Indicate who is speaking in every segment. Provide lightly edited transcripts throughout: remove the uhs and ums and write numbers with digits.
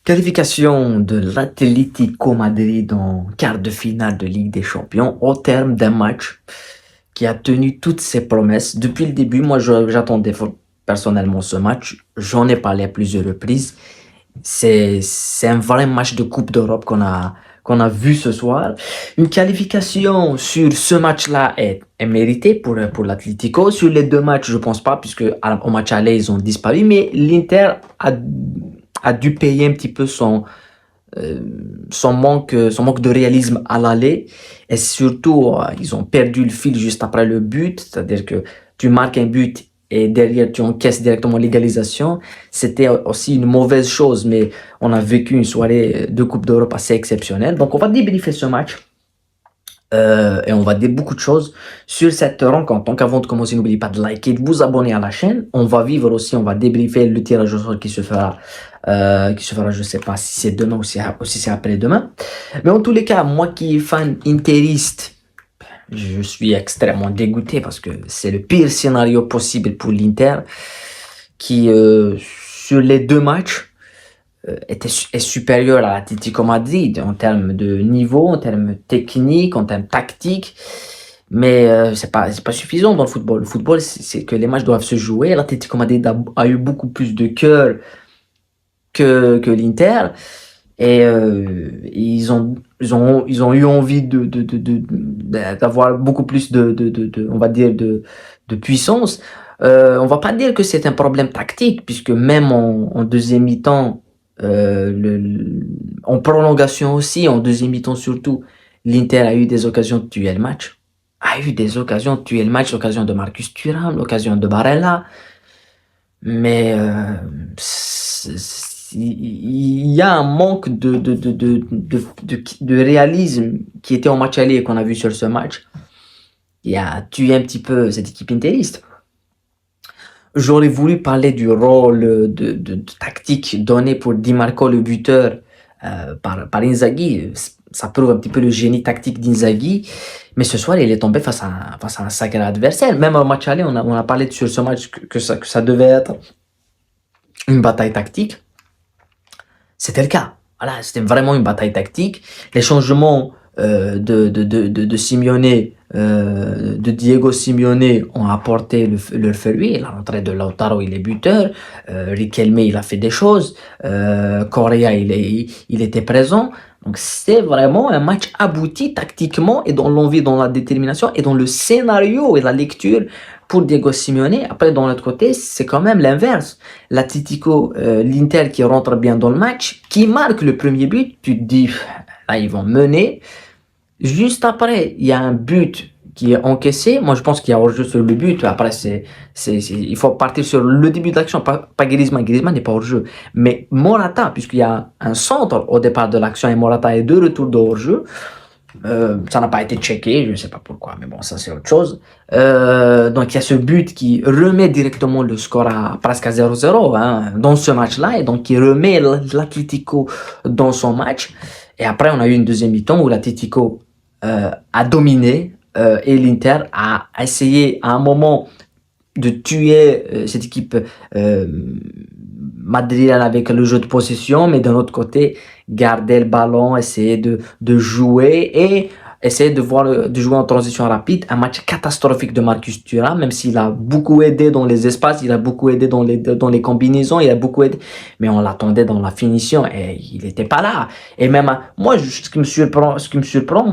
Speaker 1: Qualification de l'Atlético Madrid en quart de finale de Ligue des Champions au terme d'un match qui a tenu toutes ses promesses. Depuis le début, j'attendais personnellement ce match. J'en ai parlé à plusieurs reprises. C'est un vrai match de Coupe d'Europe qu'on a vu ce soir. Une qualification sur ce match-là est méritée pour l'Atlético. Sur les deux matchs, je pense pas, puisque au match aller, ils ont disparu, mais l'Inter a dû payer un petit peu son manque de réalisme à l'aller. Et surtout, ils ont perdu le fil juste après le but. C'est-à-dire que tu marques un but et derrière tu encaisses directement l'égalisation. C'était aussi une mauvaise chose, mais on a vécu une soirée de Coupe d'Europe assez exceptionnelle. Donc on va débriefer ce match. Et on va dire beaucoup de choses sur cette rencontre. Donc avant de commencer, n'oubliez pas de liker, de vous abonner à la chaîne. On va vivre aussi, on va débriefer le tirage au sort qui se fera, je sais pas si c'est demain ou si c'est après-demain. Mais en tous les cas, moi qui est fan interiste, je suis extrêmement dégoûté parce que c'est le pire scénario possible pour l'Inter qui, sur les deux matchs, est supérieur à l'Atlético Madrid en termes de niveau, en termes techniques, en termes tactiques. Mais c'est pas suffisant dans le football. Le football, c'est que les matchs doivent se jouer. L'Atlético Madrid a eu beaucoup plus de cœur que l'Inter. Et ils ont eu envie d'avoir beaucoup plus on va dire, de puissance. On va pas dire que c'est un problème tactique, puisque même en deuxième mi-temps, en prolongation aussi, en deuxième mi-temps surtout, l'Inter a eu des occasions de tuer le match. A eu des occasions de tuer le match, l'occasion de Marcus Thuram, l'occasion de Barella. Mais il y a un manque de réalisme qui était au match aller et qu'on a vu sur ce match. Il a tué un petit peu cette équipe interiste. J'aurais voulu parler du rôle de tactique donné pour Di Marco, le buteur, par Inzaghi. Ça prouve un petit peu le génie tactique d'Inzaghi. Mais ce soir, il est tombé face à un sacré adversaire. Même au match aller, on a parlé sur ce match que ça devait être une bataille tactique. C'était le cas. Voilà, c'était vraiment une bataille tactique. Les changements de Simeone, de Diego Simeone ont apporté leur fruit. La rentrée de Lautaro, il est buteur. Riquelme, il a fait des choses. Correa, il était présent. Donc c'est vraiment un match abouti tactiquement et dans l'envie, dans la détermination et dans le scénario et la lecture pour Diego Simeone. Après, dans l'autre côté, c'est quand même l'inverse. L'Atlético, l'Inter qui rentre bien dans le match, qui marque le premier but, tu te dis, là, ils vont mener. Juste après, il y a un but qui est encaissé. Moi, je pense qu'il y a hors-jeu sur le but. Après, il faut partir sur le début de l'action, pas Griezmann. Griezmann n'est pas hors-jeu. Mais Morata, puisqu'il y a un centre au départ de l'action et Morata est de retour de hors-jeu, ça n'a pas été checké, je ne sais pas pourquoi, mais bon, ça c'est autre chose. Donc il y a ce but qui remet directement le score à presque à 0-0 dans ce match-là, et donc qui remet l'Atlético dans son match. Et après, on a eu une deuxième mi-temps où l'Atlético a dominé et l'Inter a essayé à un moment de tuer cette équipe madrilène avec le jeu de possession, mais d'un autre côté, garder le ballon, essayer de jouer et essayer de jouer en transition rapide. Un match catastrophique de Marcus Thuram, même s'il a beaucoup aidé dans les espaces, il a beaucoup aidé dans les combinaisons, il a beaucoup aidé, mais on l'attendait dans la finition et il n'était pas là. Et même, moi, ce qui me surprend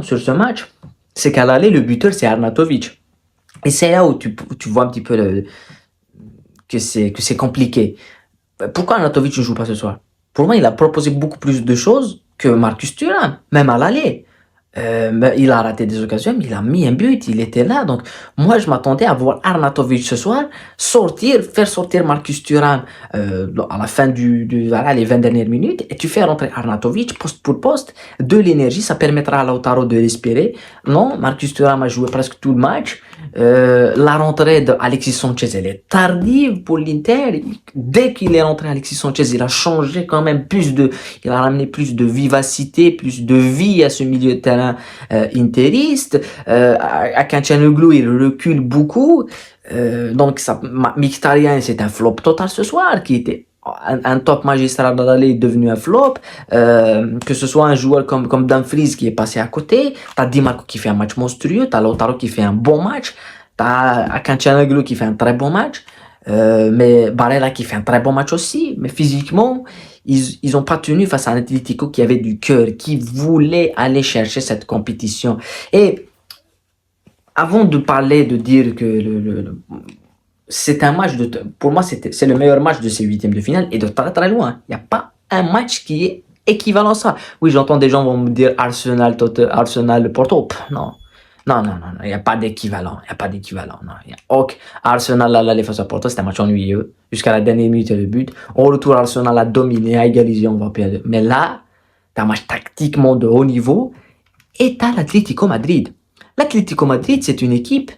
Speaker 1: sur ce match, c'est qu'à l'aller, le buteur, c'est Arnautovic. Et c'est là où tu vois un petit peu que c'est compliqué. Pourquoi Arnautovic ne joue pas ce soir? Pour moi, il a proposé beaucoup plus de choses que Marcus Thuram, même à l'aller. Il a raté des occasions, mais il a mis un but, il était là. Donc, moi, je m'attendais à voir Arnautovic ce soir faire sortir Marcus Thuram à la fin voilà, les 20 dernières minutes, et tu fais rentrer Arnautovic poste pour poste, de l'énergie, ça permettra à Lautaro de respirer. Non, Marcus Thuram a joué presque tout le match. La rentrée d'Alexis Sanchez, elle est tardive pour l'Inter. Dès qu'il est rentré, Alexis Sanchez, il a changé quand même il a ramené plus de vivacité, plus de vie à ce milieu de terrain interiste. Akancanoglu, il recule beaucoup. Donc Mkhitaryan, c'est un flop total ce soir, qui était un top magistral dans l'année est devenu un flop, que ce soit un joueur comme Dumfries qui est passé à côté, t'as Di Marco qui fait un match monstrueux, t'as Lautaro qui fait un bon match, t'as Akan Çalhanoğlu qui fait un très bon match, mais Barella qui fait un très bon match aussi, mais physiquement, ils ont pas tenu face à un Atlético qui avait du cœur, qui voulait aller chercher cette compétition. Et avant de parler, de dire que c'est un match pour moi, c'est le meilleur match de ces huitièmes de finale et de très très loin. Il n'y a pas un match qui est équivalent à ça. Oui, j'entends des gens vont me dire Arsenal, Porto. Pff, non. Non, non, non, non, il n'y a pas d'équivalent. Il n'y a pas d'équivalent. Non, Arsenal, là, les face à Porto, c'était un match ennuyeux. Jusqu'à la dernière minute, le but. Au retour, Arsenal a dominé, a égalisé, on va perdre. Mais là, t'as un match tactiquement de haut niveau et t'as l'Atlético Madrid. L'Atlético Madrid, c'est une équipe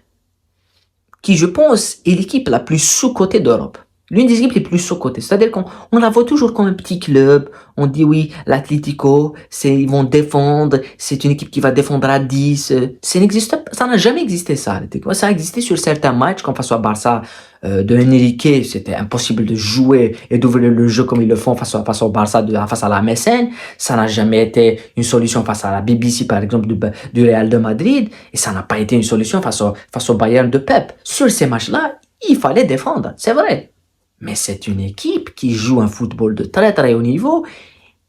Speaker 1: qui, je pense, est l'équipe la plus sous-cotée d'Europe. L'une des équipes les plus sous-cotées. C'est-à-dire qu'on la voit toujours comme un petit club. On dit oui, l'Atlético, ils vont défendre, c'est une équipe qui va défendre à 10. Ça n'a jamais existé ça, l'Atlético. Ça a existé sur certains matchs, comme face au Barça de Enrique, c'était impossible de jouer et d'ouvrir le jeu comme ils le font face au Barça, face à la Mécène. Ça n'a jamais été une solution face à la BBC, par exemple, du Real de Madrid. Et ça n'a pas été une solution face au Bayern de Pep. Sur ces matchs-là, il fallait défendre, c'est vrai. Mais c'est une équipe qui joue un football de très très haut niveau,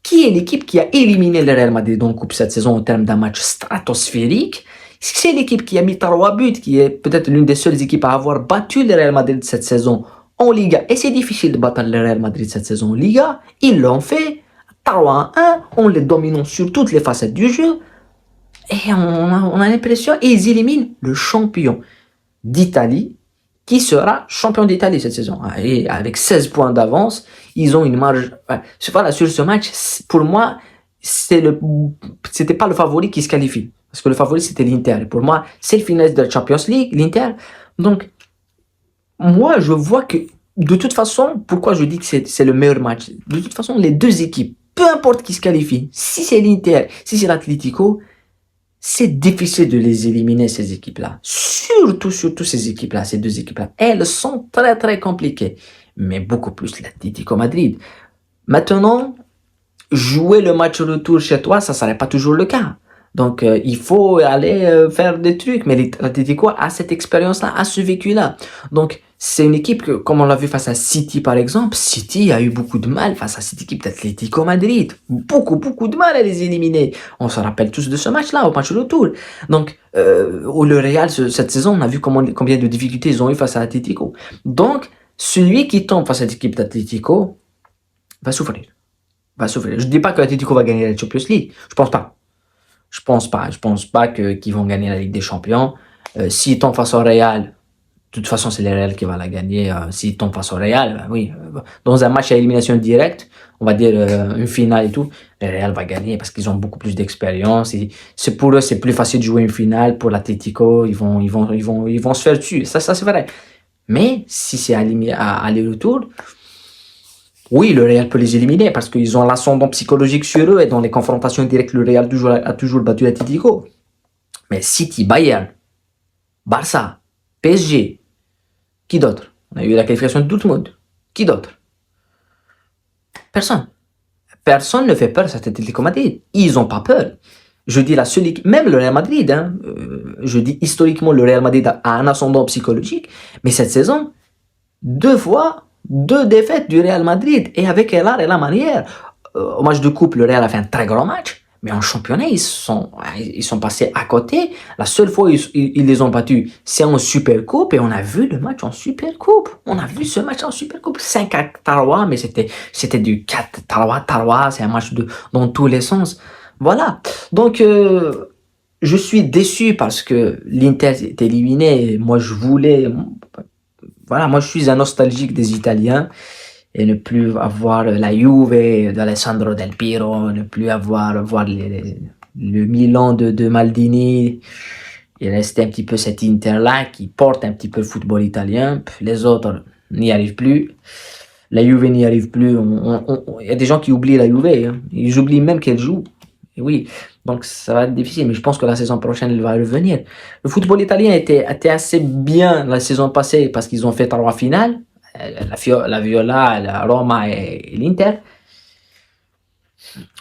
Speaker 1: qui est l'équipe qui a éliminé le Real Madrid en Coupe cette saison en termes d'un match stratosphérique. C'est l'équipe qui a mis 3 buts, qui est peut-être l'une des seules équipes à avoir battu le Real Madrid cette saison en Liga. Et c'est difficile de battre le Real Madrid cette saison en Liga. Ils l'ont fait 3-1, en les dominant sur toutes les facettes du jeu. Et on a l'impression, et ils éliminent le champion d'Italie, qui sera champion d'Italie cette saison. Et avec 16 points d'avance, ils ont une marge. Voilà, sur ce match, pour moi, c'était pas le favori qui se qualifie. Parce que le favori, c'était l'Inter. Et pour moi, c'est le finaliste de la Champions League, l'Inter. Donc, moi, je vois que, de toute façon, pourquoi je dis que c'est le meilleur match? De toute façon, les deux équipes, peu importe qui se qualifie, si c'est l'Inter, si c'est l'Atlético, c'est difficile de les éliminer, ces équipes-là. Surtout ces équipes-là, ces deux équipes-là. Elles sont très, très compliquées. Mais beaucoup plus l'Atlético Madrid. Maintenant, jouer le match retour chez toi, ça ne serait pas toujours le cas. Donc, il faut aller faire des trucs. Mais l'Atlético a cette expérience-là, a ce vécu-là. Donc, c'est une équipe que, comme on l'a vu face à City, par exemple, City a eu beaucoup de mal face à cette équipe d'Atlético Madrid. Beaucoup, beaucoup de mal à les éliminer. On se rappelle tous de ce match-là, au match retour. Donc, au le Real, cette saison, on a vu combien de difficultés ils ont eu face à l'Atlético. Donc, celui qui tombe face à cette équipe d'Atlético va souffrir. Je ne dis pas que l'Atlético va gagner la Champions League. Je pense pas. Je pense pas qu'ils vont gagner la Ligue des Champions. S'ils tombent face au Real, de toute façon, c'est le Real qui va la gagner. S'ils tombent face au Real, ben oui. Dans un match à élimination directe, on va dire une finale et tout, le Real va gagner parce qu'ils ont beaucoup plus d'expérience. Pour eux, c'est plus facile de jouer une finale. Pour l'Atlético, ils vont se faire dessus. Ça c'est vrai. Mais si c'est à aller-retour, oui, le Real peut les éliminer parce qu'ils ont l'ascendant psychologique sur eux et dans les confrontations directes, le Real a toujours battu l'Atlético. Mais City, Bayern, Barça, PSG, qui d'autre? On a eu la qualification de Dortmund. Qui d'autre? Personne. Personne ne fait peur à cet Atlético Madrid. Ils n'ont pas peur. Je dis la seule équipe, même le Real Madrid, je dis historiquement le Real Madrid a un ascendant psychologique, mais cette saison, 2 défaites du Real Madrid et avec l'art et la manière. Au match de coupe, le Real a fait un très grand match, mais en championnat, ils sont passés à côté. La seule fois où ils les ont battus, c'est en Supercoupe et on a vu le match en Supercoupe. On a vu ce match en Supercoupe. 5-3, mais c'était du 4-3, c'est un match dans tous les sens. Voilà. Donc, je suis déçu parce que l'Inter est éliminé. Moi, moi, je suis un nostalgique des Italiens et ne plus avoir la Juve d'Alessandro Del Piero, ne plus voir le Milan de Maldini. Il reste un petit peu cet Inter-là qui porte un petit peu le football italien. Les autres n'y arrivent plus. La Juve n'y arrive plus. Il y a des gens qui oublient la Juve. Hein. Ils oublient même qu'elle joue. Et oui, donc ça va être difficile, mais je pense que la saison prochaine, elle va revenir. Le football italien était assez bien la saison passée parce qu'ils ont fait 3 finales. la Viola, la Roma et l'Inter.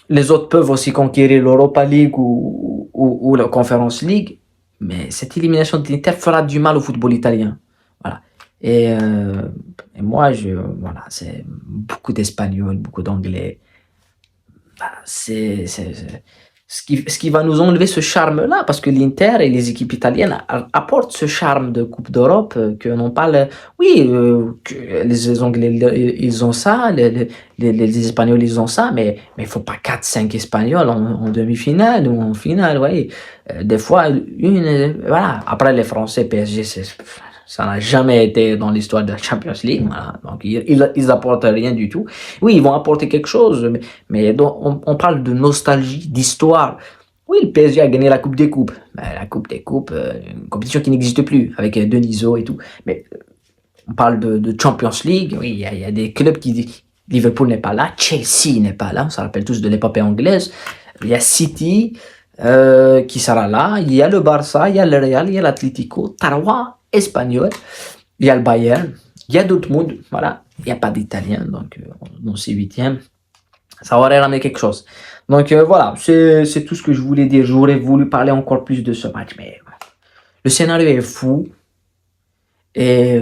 Speaker 1: Les autres peuvent aussi conquérir l'Europa League ou la Conference League, mais cette élimination de l'Inter fera du mal au football italien. Voilà. Et, euh, et moi, voilà, c'est beaucoup d'Espagnols, beaucoup d'Anglais. Bah, ce qui va nous enlever ce charme-là, parce que l'Inter et les équipes italiennes apportent ce charme de Coupe d'Europe que l'on parle. Oui, que les Anglais ils ont ça, les Espagnols ils ont ça, mais il faut pas quatre cinq Espagnols en demi-finale ou en finale, oui. Des fois, voilà. Après, les Français, PSG, ça n'a jamais été dans l'histoire de la Champions League. Voilà. Donc, ils apportent rien du tout. Oui, ils vont apporter quelque chose, mais donc, on parle de nostalgie, d'histoire. Oui, le PSG a gagné la Coupe des Coupes. Ben, la Coupe des Coupes, une compétition qui n'existe plus, avec Denisot et tout. Mais on parle de Champions League. Oui, il y a des clubs qui... Liverpool n'est pas là, Chelsea n'est pas là, on se rappelle tous de l'épopée anglaise. Il y a City qui sera là, il y a le Barça, il y a le Real, il y a l'Atlético, Tarwa, espagnol, il y a le Bayern, il y a Dortmund, voilà. Il n'y a pas d'Italien, donc dans ces huitièmes, ça aurait ramené quelque chose. Donc voilà, c'est tout ce que je voulais dire. J'aurais voulu parler encore plus de ce match, mais le scénario est fou. Et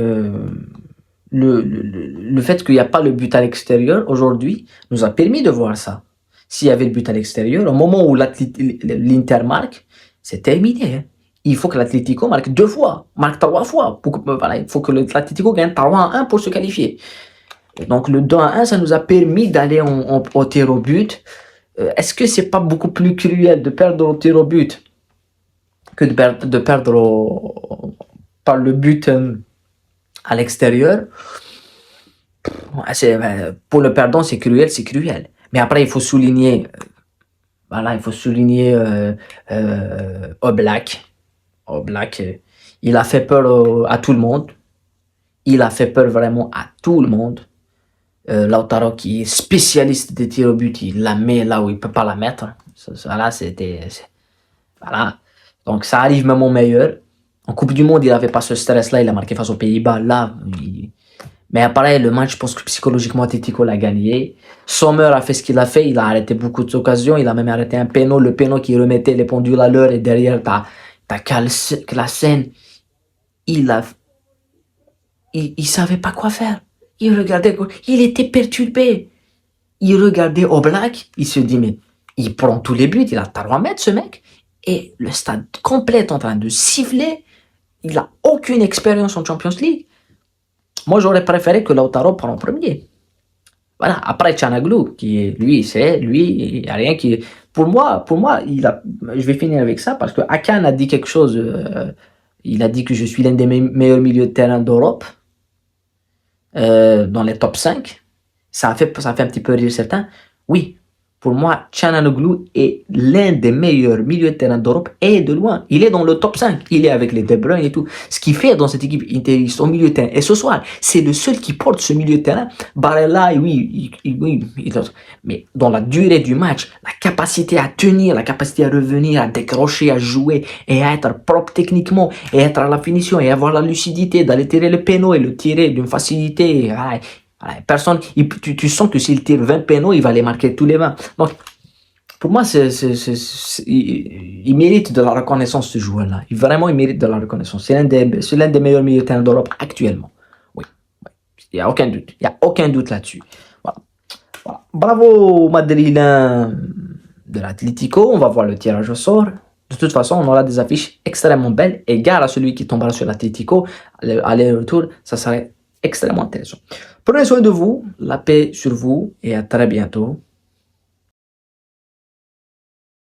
Speaker 1: le fait qu'il n'y a pas le but à l'extérieur aujourd'hui nous a permis de voir ça. S'il y avait le but à l'extérieur, au moment où l'Inter marque, c'est terminé. Hein. Il faut que l'Atlético marque 2 fois, marque 3 fois. Voilà, il faut que l'Atlético gagne 3-1 pour se qualifier. Donc le 2-1, ça nous a permis d'aller au tir au but. Est-ce que c'est pas beaucoup plus cruel de perdre au tir au but que de perdre par le but à l'extérieur? Pour le perdant, c'est cruel, c'est cruel. Mais après, il faut souligner, voilà, il faut souligner Oblak. Oblak, il a fait peur à tout le monde. Il a fait peur vraiment à tout le monde. Lautaro, qui est spécialiste des tirs au but, il la met là où il peut pas la mettre. Ça là, voilà. Donc ça arrive même au meilleur. En Coupe du Monde, il avait pas ce stress-là. Il a marqué face aux Pays-Bas. Là, mais après, le match, je pense que psychologiquement, Atletico l'a gagné. Sommer a fait ce qu'il a fait. Il a arrêté beaucoup d'occasions. Il a même arrêté un péno. Le péno qui remettait les pendules à l'heure. Et derrière, t'as Klassen. Il savait pas quoi faire. Il regardait, il était perturbé. Il regardait Oblak. Il se dit, mais il prend tous les buts. Il a 3 mètres, ce mec. Et le stade complet est en train de siffler. Il a aucune expérience en Champions League. Moi, j'aurais préféré que Lautaro prenne en premier. Voilà. Après, Çalhanoğlu, lui, il n'y a rien qui... Pour moi, je vais finir avec ça parce que Hakan a dit quelque chose. Il a dit que je suis l'un des meilleurs milieux de terrain d'Europe, dans les top 5. Ça a fait un petit peu rire certains. Oui. Pour moi, Çalhanoğlu est l'un des meilleurs milieux de terrain d'Europe et de loin. Il est dans le top 5. Il est avec les De Bruyne et tout. Ce qu'il fait dans cette équipe interiste au milieu de terrain, et ce soir, c'est le seul qui porte ce milieu de terrain. Barella, oui, mais dans la durée du match, la capacité à tenir, la capacité à revenir, à décrocher, à jouer et à être propre techniquement et être à la finition et avoir la lucidité d'aller tirer le péno et le tirer d'une facilité. Voilà. Personne, tu sens que s'il tire 20 pénaux, il va les marquer tous les 20. Donc, pour moi, il mérite de la reconnaissance, ce joueur-là. Vraiment, il mérite de la reconnaissance. C'est l'un des meilleurs milieux de terrain d'Europe actuellement. Oui. Il n'y a aucun doute. Il n'y a aucun doute là-dessus. Voilà. Bravo aux Madrilènes de l'Atlético. On va voir le tirage au sort. De toute façon, on aura des affiches extrêmement belles. Et gare à celui qui tombera sur l'Atlético. Aller-retour, ça serait extrêmement intéressant. Prenez soin de vous, la paix sur vous et à très bientôt.